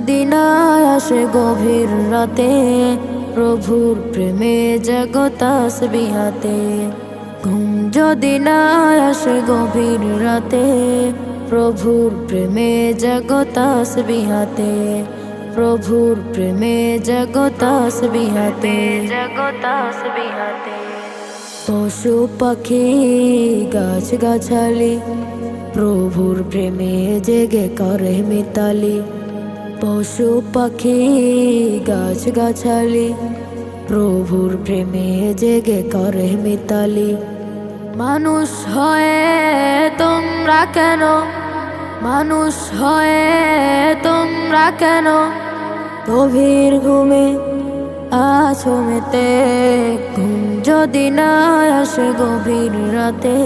যদি না আসে গভীর রাতে, প্রভুর প্রেমে জাগো তাসবিহাতে। ঘুম যদি না আসে গভীর রাতে, প্রভুর প্রেমে জাগো তাসবিহাতে। প্রভুর প্রেমে জাগো তাসবিহাতে, জাগো তাসবিহাতে। পশু পাখি গাছ গাছালি, প্রভুর প্রেমে জেগে করে মিতালি। পশু পাখি গাছ গাছালি, প্রভুর প্রেমে জেগে করে মিতালি। মানুষ হয়ে তোমরা কেন, মানুষ হয়ে তোমরা কেন গভীর ঘুমে আছো মেতে? ঘুম যদি না আসে গভীর রাতে,